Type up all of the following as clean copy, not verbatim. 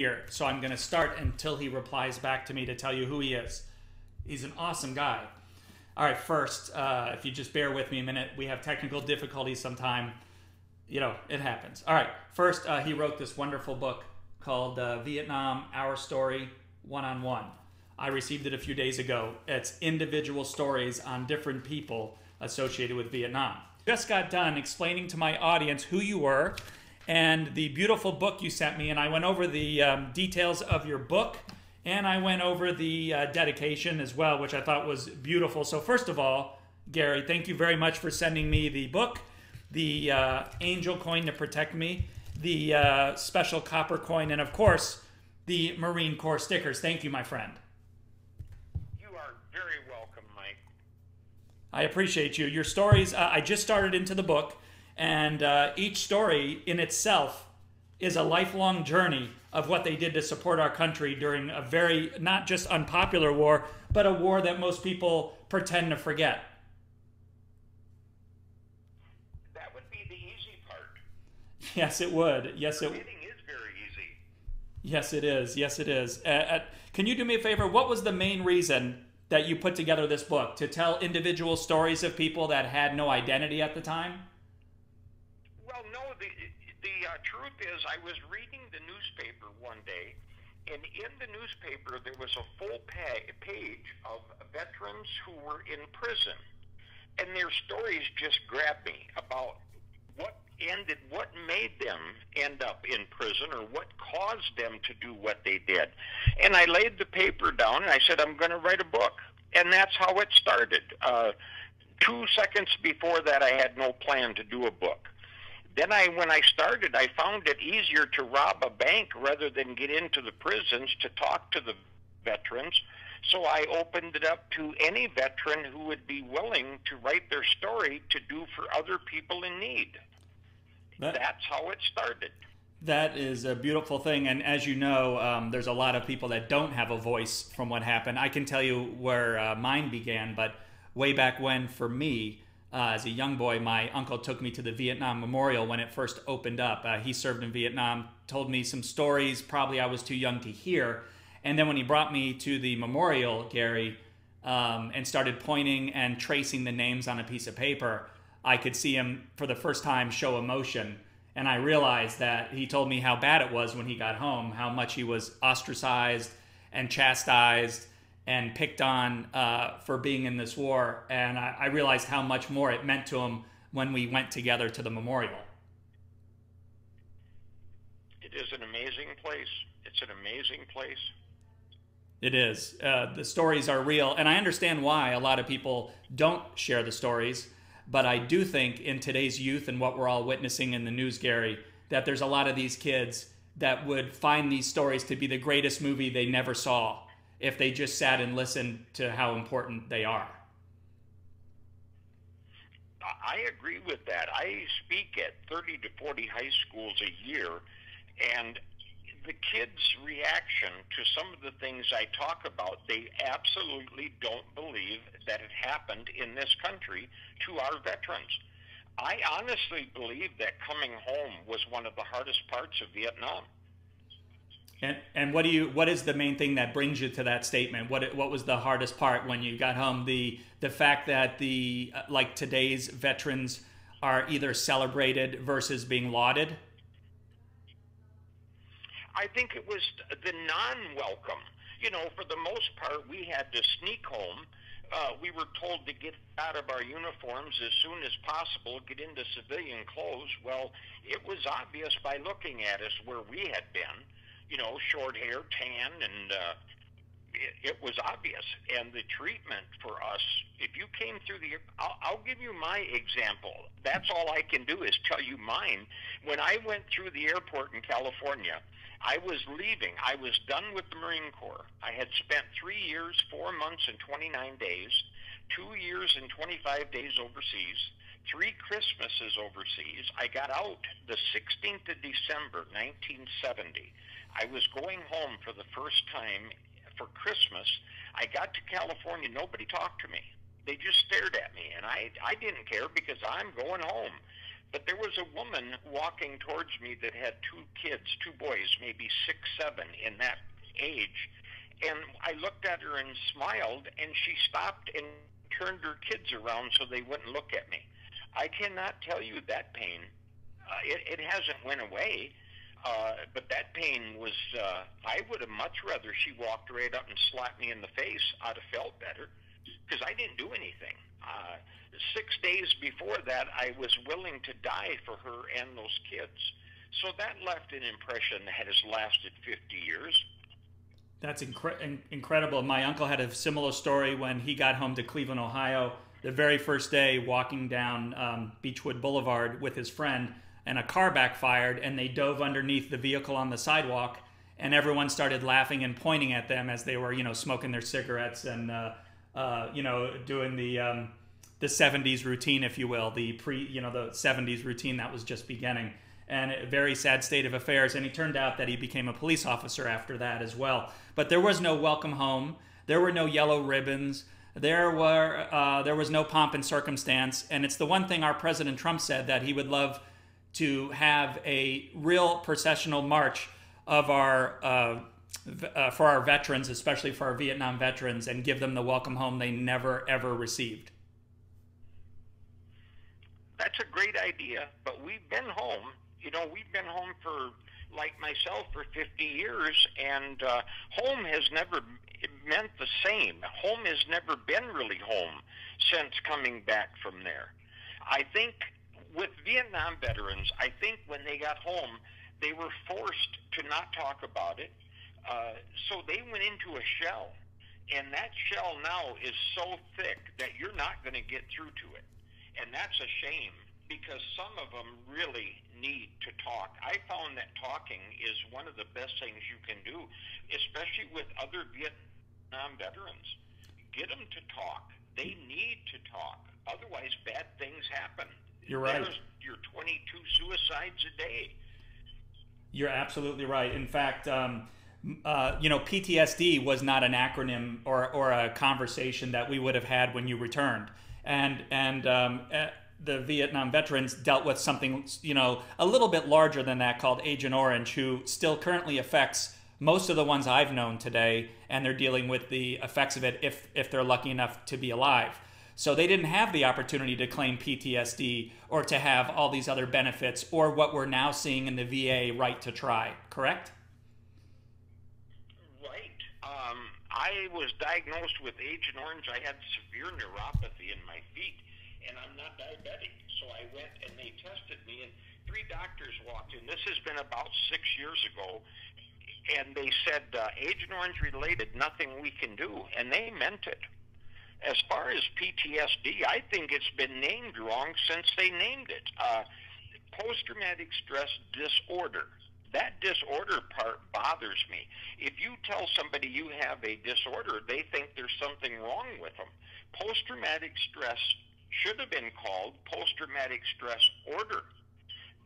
here, so I'm going to start until he replies back to me to tell you who he is. He's an awesome guy. All right, first, if you just bear with me a minute, we have technical difficulties sometime. You know, it happens. All right, first, he wrote this wonderful book called Vietnam, Our Story, One-on-One. I received it a few days ago. It's individual stories on different people associated with Vietnam. Just got done explaining to my audience who you were and the beautiful book you sent me, and I went over the details of your book, and I went over the dedication as well, which I thought was beautiful. So first of all, Gary, thank you very much for sending me the book, the angel coin to protect me, the special copper coin, and of course, the Marine Corps stickers. Thank you, my friend. You are very welcome, Mike. I appreciate you. Your stories, I just started into the book, and each story in itself is a lifelong journey of what they did to support our country during a very, not just unpopular war, but a war that most people pretend to forget. That would be the easy part. Yes, it would. Yes, it would. Forgetting is very easy. Yes, it is. Yes, it is. Can you do me a favor? What was the main reason that you put together this book? To tell individual stories of people that had no identity at the time? Well, no, the truth is I was reading the newspaper one day, and in the newspaper there was a full page of veterans who were in prison, and their stories just grabbed me about what made them end up in prison or what caused them to do what they did. And I laid the paper down and I said, I'm going to write a book. And that's how it started. 2 seconds before that, I had no plan to do a book. Then when I started, I found it easier to rob a bank rather than get into the prisons to talk to the veterans. So I opened it up to any veteran who would be willing to write their story to do for other people in need. That's how it started. That is a beautiful thing. And as you know, there's a lot of people that don't have a voice from what happened. I can tell you where mine began, but way back when, for me, as a young boy, my uncle took me to the Vietnam Memorial when it first opened up. He served in Vietnam, told me some stories probably I was too young to hear. And then when he brought me to the memorial, Gary, and started pointing and tracing the names on a piece of paper, I could see him for the first time show emotion. And I realized that he told me how bad it was when he got home, how much he was ostracized and chastised and picked on for being in this war. And I realized how much more it meant to him when we went together to the memorial. It is an amazing place. It's an amazing place. It is. The stories are real. And I understand why a lot of people don't share the stories. But I do think in today's youth and what we're all witnessing in the news, Gary, that there's a lot of these kids that would find these stories to be the greatest movie they never saw if they just sat and listened to how important they are. I agree with that. I speak at 30 to 40 high schools a year, and the kids' reaction to some of the things I talk about, they absolutely don't believe that it happened in this country to our veterans. I honestly believe that coming home was one of the hardest parts of Vietnam. And what is the main thing that brings you to that statement? What was the hardest part when you got home? The fact that like today's veterans are either celebrated versus being lauded? I think it was the non-welcome. You know, for the most part, we had to sneak home. We were told to get out of our uniforms as soon as possible, get into civilian clothes. Well, it was obvious by looking at us where we had been. You know, short hair, tan, and it was obvious. And the treatment for us, if you came through I'll give you my example. That's all I can do is tell you mine. When I went through the airport in California, I was leaving. I was done with the Marine Corps. I had spent 3 years, 4 months, and 29 days, 2 years and 25 days overseas, 3 Christmases overseas. I got out the 16th of December, 1970. I was going home for the first time for Christmas. I got to California. Nobody talked to me. They just stared at me, and I didn't care because I'm going home. But there was a woman walking towards me that had two kids, two boys, maybe 6, 7 in that age. And I looked at her and smiled, and she stopped and turned her kids around so they wouldn't look at me. I cannot tell you that pain. It hasn't went away, but that pain was, I would have much rather she walked right up and slapped me in the face. I'd have felt better because I didn't do anything. 6 days before that, I was willing to die for her and those kids. So that left an impression that has lasted 50 years. That's incredible. My uncle had a similar story when he got home to Cleveland, Ohio, the very first day walking down Beechwood Boulevard with his friend, and a car backfired, and they dove underneath the vehicle on the sidewalk, and everyone started laughing and pointing at them as they were, smoking their cigarettes and, doing the 70s routine, if you will, the 70s routine that was just beginning. And a very sad state of affairs. And it turned out that he became a police officer after that as well. But there was no welcome home. There were no yellow ribbons. There was no pomp and circumstance. And it's the one thing our President Trump said, that he would love to have a real processional march of for our veterans, especially for our Vietnam veterans, and give them the welcome home they never, ever received. That's a great idea, but we've been home. We've been home for, like myself, for 50 years, and home has never meant the same. Home has never been really home since coming back from there. I think with Vietnam veterans, I think when they got home, they were forced to not talk about it, so they went into a shell, and that shell now is so thick that you're not going to get through to it, and that's a shame, because some of them really need to talk. I found that talking is one of the best things you can do, especially with other Vietnam veterans. Get them to talk. They need to talk. Otherwise, bad things happen. You're right. There's your 22 suicides a day. You're absolutely right. In fact, PTSD was not an acronym or a conversation that we would have had when you returned. And the Vietnam veterans dealt with something, a little bit larger than that, called Agent Orange, who still currently affects most of the ones I've known today, and they're dealing with the effects of it if they're lucky enough to be alive. So they didn't have the opportunity to claim PTSD or to have all these other benefits, or what we're now seeing in the VA right to try, correct? Right. I was diagnosed with Agent Orange. I had severe neuropathy in my feet, and I'm not diabetic. So I went and they tested me, and 3 doctors walked in. This has been about 6 years ago, and they said, Agent Orange related, nothing we can do, and they meant it. As far as PTSD, I think it's been named wrong since they named it. Post-traumatic stress disorder. That disorder part bothers me. If you tell somebody you have a disorder, they think there's something wrong with them. Post-traumatic stress should have been called post-traumatic stress order.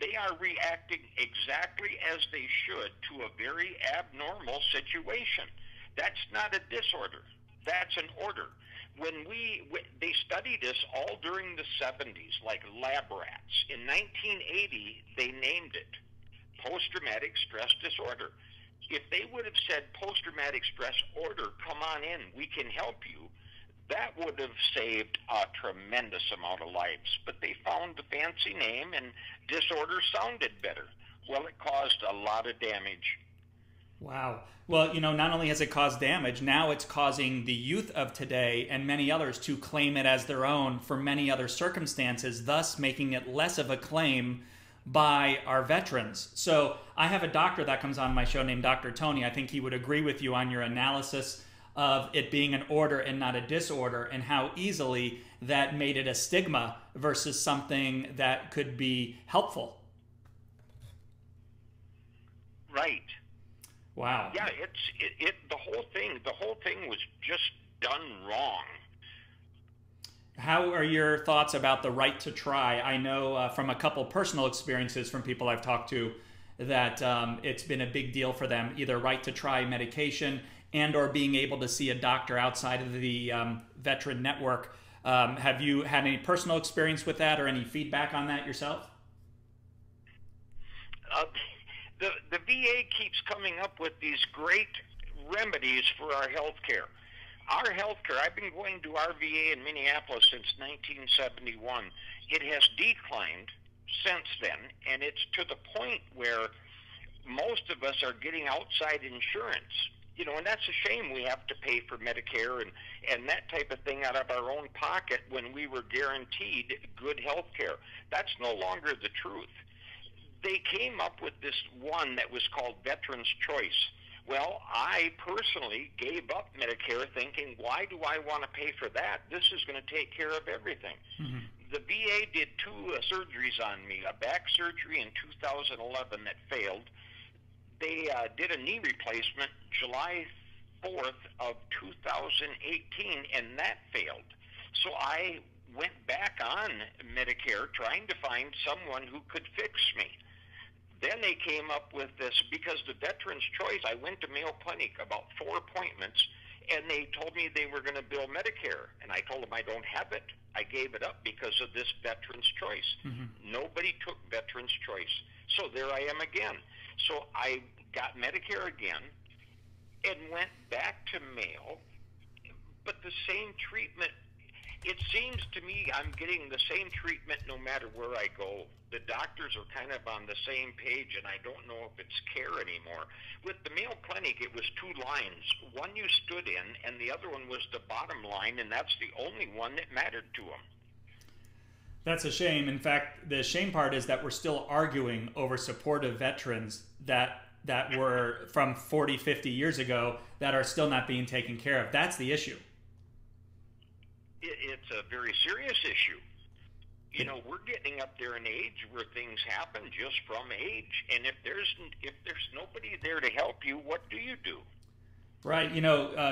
They are reacting exactly as they should to a very abnormal situation. That's not a disorder. That's an order. They studied this all during the 70s, like lab rats. In 1980, they named it post-traumatic stress disorder. If they would have said post-traumatic stress order, come on in, we can help you, that would have saved a tremendous amount of lives. But they found the fancy name, and disorder sounded better. Well, it caused a lot of damage. Wow. Well, not only has it caused damage, now it's causing the youth of today and many others to claim it as their own for many other circumstances, thus making it less of a claim by our veterans. So I have a doctor that comes on my show named Dr. Tony. I think he would agree with you on your analysis of it being an order and not a disorder, and how easily that made it a stigma versus something that could be helpful. Right. Wow. Yeah, the whole thing was just done wrong. How are your thoughts about the right to try? I know from a couple personal experiences from people I've talked to that it's been a big deal for them, either right to try medication and or being able to see a doctor outside of the veteran network. Have you had any personal experience with that or any feedback on that yourself? the VA keeps coming up with these great remedies for our health care. Our health care, I've been going to our VA in Minneapolis since 1971. It has declined since then, and it's to the point where most of us are getting outside insurance. And that's a shame. We have to pay for Medicare and that type of thing out of our own pocket when we were guaranteed good health care. That's no longer the truth. They came up with this one that was called Veterans Choice. Well, I personally gave up Medicare thinking, why do I want to pay for that? This is going to take care of everything. Mm-hmm. The VA did 2 surgeries on me, a back surgery in 2011 that failed. They did a knee replacement July 4th of 2018, and that failed. So I went back on Medicare trying to find someone who could fix me. Then they came up with this, because the Veterans Choice, I went to Mayo Clinic about 4 appointments, and they told me they were going to bill Medicare. And I told them I don't have it. I gave it up because of this Veterans Choice. Mm-hmm. Nobody took Veterans Choice. So there I am again. So I got Medicare again and went back to Mayo, but the same treatment. It seems to me I'm getting the same treatment no matter where I go. The doctors are kind of on the same page, and I don't know if it's care anymore. With the Mayo Clinic, it was 2 lines. One you stood in, and the other one was the bottom line, and that's the only one that mattered to them. That's a shame. In fact, the shame part is that we're still arguing over supportive veterans that were from 40, 50 years ago that are still not being taken care of. That's the issue. It's a very serious issue. We're getting up there in age where things happen just from age, and if there's nobody there to help you, what do you do? Right.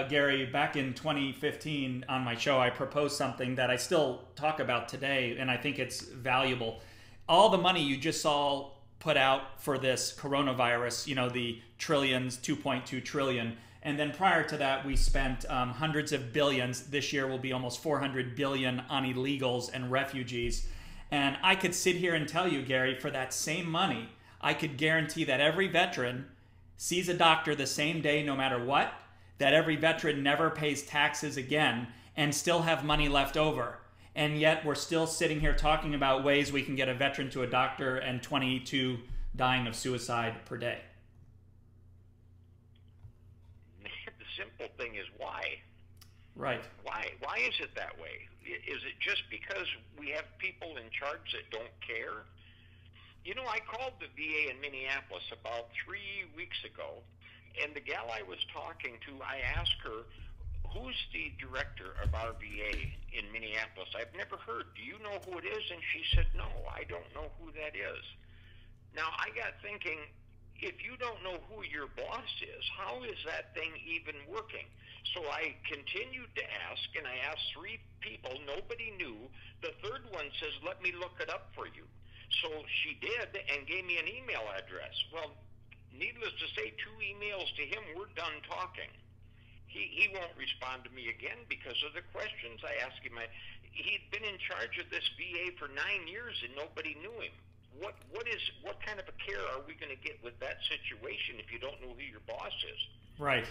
Gary, back in 2015 on my show, I proposed something that I still talk about today, and I think it's valuable. All the money you just saw put out for this coronavirus, the trillions, 2.2 trillion. And then prior to that, we spent hundreds of billions. This year will be almost 400 billion on illegals and refugees. And I could sit here and tell you, Gary, for that same money, I could guarantee that every veteran sees a doctor the same day no matter what, that every veteran never pays taxes again and still have money left over. And yet we're still sitting here talking about ways we can get a veteran to a doctor and 22 dying of suicide per day. The simple thing is why? Right. Why is it that way? Is it just because we have people in charge that don't care? I called the VA in Minneapolis about 3 weeks ago, and the gal I was talking to, I asked her, who's the director of our VA in Minneapolis? I've never heard. Do you know who it is? And she said, no, I don't know who that is. Now, I got thinking, if you don't know who your boss is, how is that thing even working? So I continued to ask, and I asked 3 people. Nobody knew. The third one says, let me look it up for you. So she did and gave me an email address. Well, needless to say, 2 emails to him, we're done talking. He won't respond to me again because of the questions I asked him. He'd been in charge of this VA for 9 years and nobody knew him. What kind of a care are we going to get with that situation if you don't know who your boss is? Right.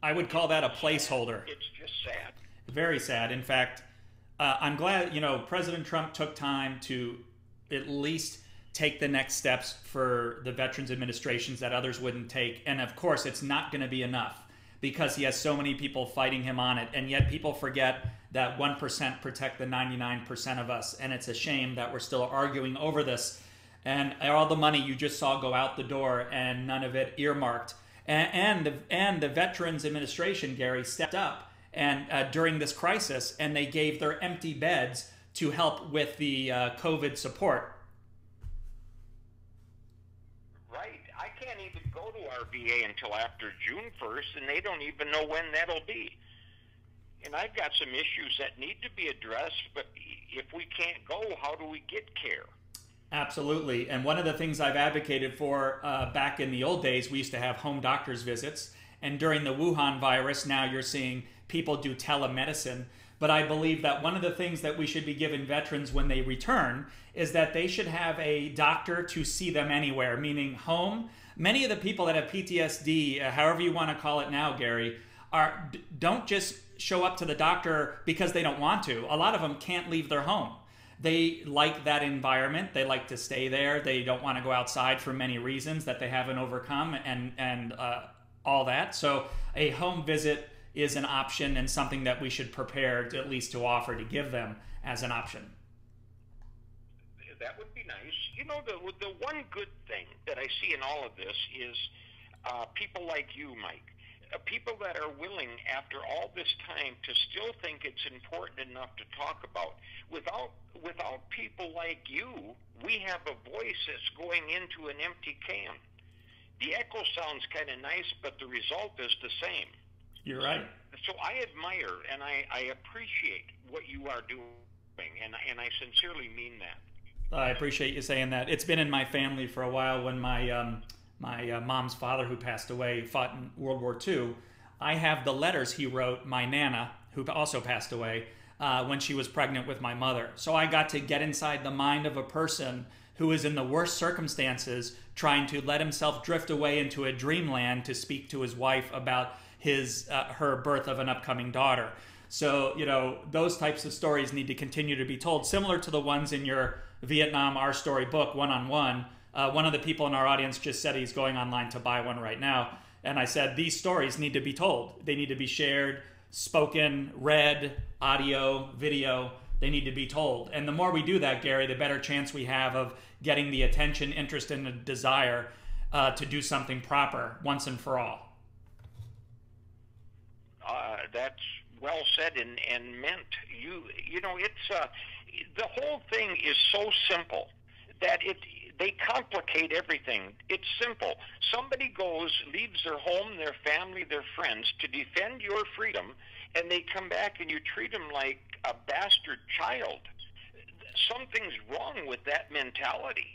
I would call that a placeholder. It's just sad. Very sad. In fact, I'm glad, President Trump took time to at least take the next steps for the Veterans Administrations that others wouldn't take. And of course, it's not going to be enough because he has so many people fighting him on it. And yet people forget that 1% protect the 99% of us. And it's a shame that we're still arguing over this. And all the money you just saw go out the door and none of it earmarked. And the Veterans Administration, Gary, stepped up and during this crisis, and they gave their empty beds to help with the COVID support. Right. I can't even go to our VA until after June 1st, and they don't even know when that'll be. And I've got some issues that need to be addressed, but if we can't go, how do we get care? Absolutely. And one of the things I've advocated for back in the old days, we used to have home doctor's visits. And during the Wuhan virus, now you're seeing people do telemedicine. But I believe that one of the things that we should be giving veterans when they return is that they should have a doctor to see them anywhere, meaning home. Many of the people that have PTSD, however you want to call it now, Gary, don't just show up to the doctor because they don't want to. A lot of them can't leave their home. They like that environment. They like to stay there. They don't want to go outside for many reasons that they haven't overcome and all that. So a home visit is an option and something that we should prepare to, at least to offer to give them as an option. That would be nice. You know, the one good thing that I see in all of this is people like you, Mike. People that are willing, after all this time, to still think it's important enough to talk about. Without people like you, we have a voice that's going into an empty can. The echo sounds kind of nice, but the result is the same. You're right. So I admire and I appreciate what you are doing, and I sincerely mean that. I appreciate you saying that. It's been in my family for a while. When my mom's father, who passed away, fought in World War II, I have the letters he wrote my Nana, who also passed away, when she was pregnant with my mother. So I got to get inside the mind of a person who is in the worst circumstances, trying to let himself drift away into a dreamland to speak to his wife about her birth of an upcoming daughter. So, you know, those types of stories need to continue to be told, similar to the ones in your Vietnam Our Story book, One-on-One. One of the people in our audience just said he's going online to buy one right now. And I said, these stories need to be told. They need to be shared, spoken, read, audio, video. They need to be told. And the more we do that, Gary, the better chance we have of getting the attention, interest, and the desire to do something proper once and for all. That's well said and meant. You know, it's the whole thing is so simple that they complicate everything. It's simple. Somebody leaves their home, their family, their friends to defend your freedom, and they come back and you treat them like a bastard child. Something's wrong with that mentality.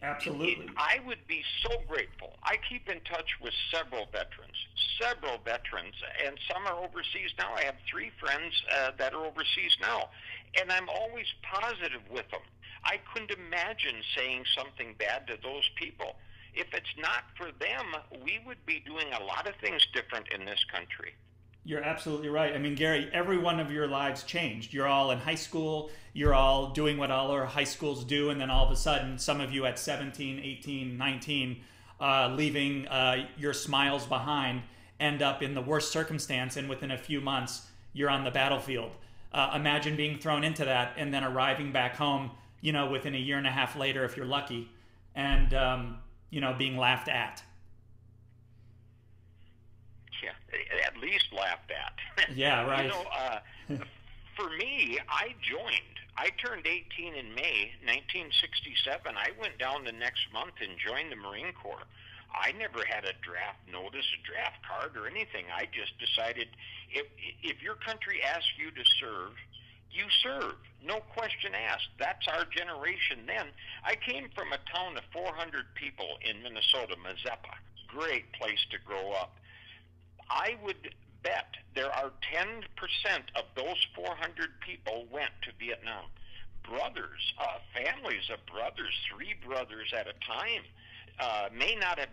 Absolutely. I would be so grateful. I keep in touch with several veterans, and some are overseas now. I have 3 friends that are overseas now, and I'm always positive with them. I couldn't imagine saying something bad to those people. If it's not for them, we would be doing a lot of things different in this country. You're absolutely right. I mean, Gary, every one of your lives changed. You're all in high school. You're all doing what all our high schools do. And then all of a sudden, some of you at 17, 18, 19, leaving your smiles behind, end up in the worst circumstance. And within a few months, you're on the battlefield. Imagine being thrown into that and then arriving back home, you know, within a year and a half later, if you're lucky, and, you know, being laughed at. Yeah, at least laughed at. Yeah, right. You know, for me, I turned 18 in May 1967. I went down the next month and joined the Marine Corps. I never had a draft notice, a draft card, or anything. I just decided if your country asks you to serve, you serve. No question asked. That's our generation then. I came from a town of 400 people in Minnesota, Mazeppa. Great place to grow up. I would bet there are 10% of those 400 people went to Vietnam. Brothers, families of brothers, 3 brothers at a time, may not have